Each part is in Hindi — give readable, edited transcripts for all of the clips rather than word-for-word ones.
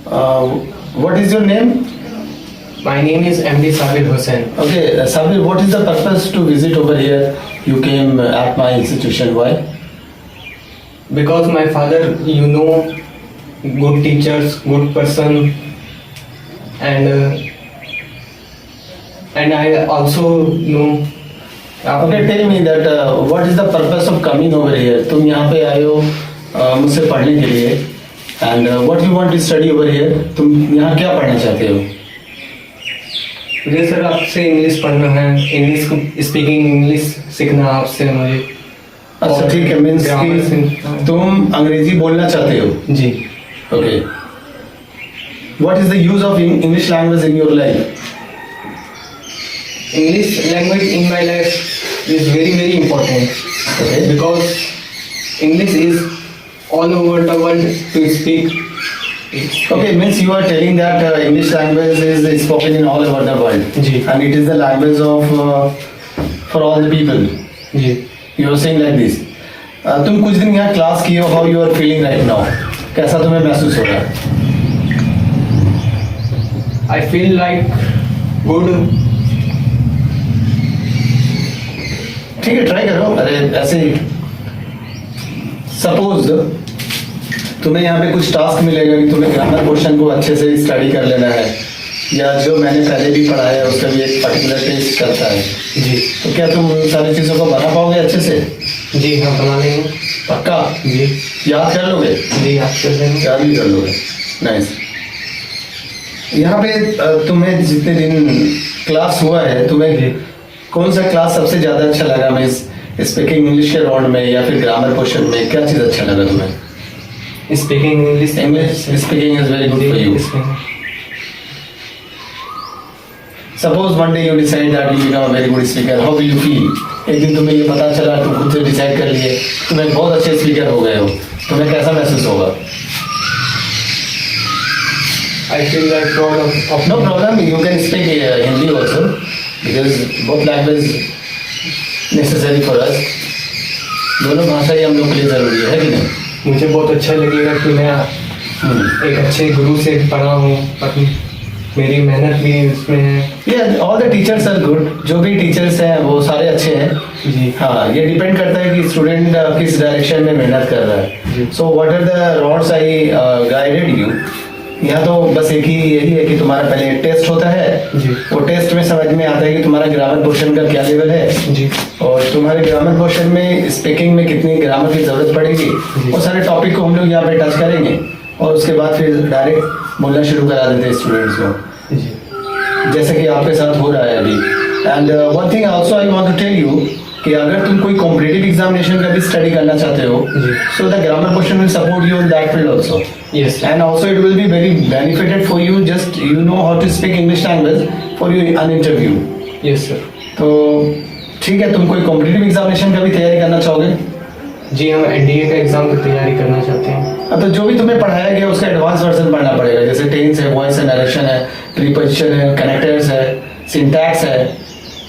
What is your name? My name is MD Sabir Hussain. Okay, Sabir, what is the purpose to visit over here? You came at my institution. Why? Because my father, good teachers, good person, and I also know. Okay, tell me that what is the purpose of coming over here? तुम यहाँ पे आए हो मुझसे पढ़ने के लिए, and what you want to study over here? तुम यहाँ क्या पढ़ना चाहते हो? मुझे सर आपसे इंग्लिश पढ़ना है, इंग्लिश स्पीकिंग इंग्लिश सीखना है आपसे मुझे। अच्छा ठीक है, मीन्स कि तुम अंग्रेजी बोलना चाहते हो? जी। Okay. What is the use of English language in your life? English language in my life is very very important. Okay. Because English is all over the world to speak. Okay, means you are telling that English language is spoken in all over the world. Ji. And it is the language of for all the people. Ji. You are saying like this. तुम कुछ दिन यहाँ क्लास किए हो, how you are feeling right now? कैसा तुम्हें महसूस हो रहा है? I feel like good. ठीक है, ट्राई करो। अरे ऐसे ही सपोज तुम्हें यहाँ पे कुछ टास्क मिलेगा कि तुम्हें ग्रामर पोर्शन को अच्छे से स्टडी कर लेना है, या जो मैंने पहले भी पढ़ा है उसका भी एक पर्टिकुलर टेस्ट करता है। जी। तो क्या तुम उन सारी चीज़ों को बना पाओगे अच्छे से? जी हाँ, बना लेंगे। पक्का? जी। याद कर लोगे? जी, याद कर लेंगे। याद भी कर लोगे। नाइस। यहाँ पे तुम्हें जितने दिन क्लास हुआ है, तुम्हें कौन सा क्लास सबसे ज़्यादा अच्छा लगा? मैं स्पीकिंग इंग्लिश के राउंड में या फिर ग्रामर पोर्शन में क्या चीज़ अच्छा लगा तुम्हें? Speaking English. English speaking is very good for you. Suppose one day you decide that you become a very good speaker. How will you feel? एक दिन तुम्हें ये पता चला, तुम खुद से डिसाइड कर लिए, तुम एक बहुत अच्छे स्पीकर हो गए हो, तुम्हें कैसा महसूस होगा? I feel like proud of No problem. You can speak Hindi also because both language necessary for us. दोनों भाषा ही हम लोग के लिए जरूरी है कि नहीं? मुझे बहुत अच्छा लगेगा कि मैं एक अच्छे गुरु से पढ़ा हूँ, मेरी मेहनत भी उसमें है। Yeah, all the teachers are good. जो भी टीचर्स हैं वो सारे अच्छे हैं। जी। हाँ, ये डिपेंड करता है कि स्टूडेंट किस डायरेक्शन में मेहनत कर रहा है। So what are the roads I guided you? यहाँ तो बस एक ही यही है कि तुम्हारा पहले टेस्ट होता है। जी। वो टेस्ट में समझ में आता है कि तुम्हारा ग्रामर पोर्शन का क्या लेवल है। जी। और तुम्हारे ग्रामर पोर्शन में स्पीकिंग में कितनी ग्रामर की जरूरत पड़ेगी, वो सारे टॉपिक को हम लोग यहाँ पे टच करेंगे और उसके बाद फिर डायरेक्ट बोलना शुरू करा देते हैं स्टूडेंट्स को, जी। जैसे कि आपके साथ हो रहा है अभी। And one thing also I want to tell you कि अगर तुम कोई कॉम्पिटिटिव एग्जामिनेशन का भी स्टडी करना चाहते हो, so the grammar portion will support you in that field also. Yes. And also it will be very benefited for you, just you know how to speak English language for you an interview. Yes sir. तो ठीक है, तुम कोई कॉम्पिटिटिव एग्जामिनेशन का भी तैयारी करना चाहोगे? जी, हम एनडीए का एग्जाम की तैयारी करना चाहते हैं। तो जो भी तुम्हें पढ़ाया गया उसका एडवांस वर्जन पढ़ना पड़ेगा, जैसे टेंस है, वॉइस है, नरेशन है, प्रीपोजिशन है, कनेक्टर्स है, सिंटैक्स है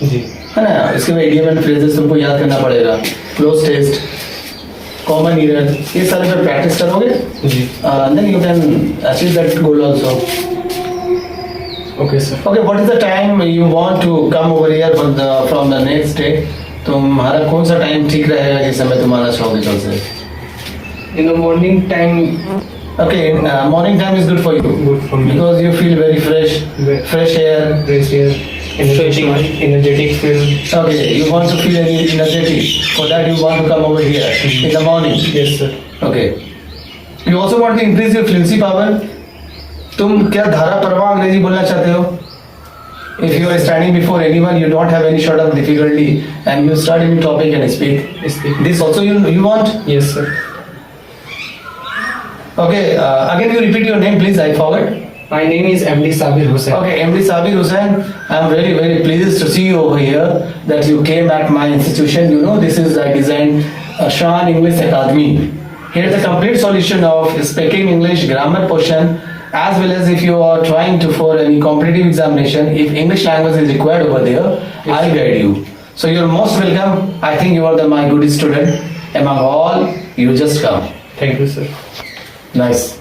जी, है ना। इसके बाद इडियम एंड फ्रेजेस तुमको याद करना पड़ेगा, क्लोज टेस्ट, कॉमन ईरर, ये सारे पे प्रैक्टिस करोगे जी, then you can achieve that goal also. Okay sir. Okay, what is the time you want to come over here from the next day? तुम्हारा कौन सा टाइम ठीक रहेगा जिस समय तुम आना चाहोगे कल से? In the morning time. Okay, morning time is good for you. Good for me. Because you feel very fresh, fresh air. Fresh air, energetic feel. Okay, you want to feel energetic. For that you want to come over here in the morning. Yes sir. Okay. You also want to increase your fluency power. तुम क्या धारा प्रवाह अंग्रेजी बोलना चाहते हो? If you are standing before anyone, you don't have any sort of difficulty, and you start any topic and speak. This also you want? Yes sir. Okay. Again, you repeat your name, please. I forgot. My name is MD Sabir Hussain. Okay, MD Sabir Hussain, I am very, very pleased to see you over here, that you came at my institution. You know, this is I designed Shan English Academy. Here the complete solution of speaking English grammar portion, as well as if you are trying to for any competitive examination, if English language is required over there, I'll guide you. So you're most welcome. I think you are my good student. Among all, you just come. Thank you sir. Nice.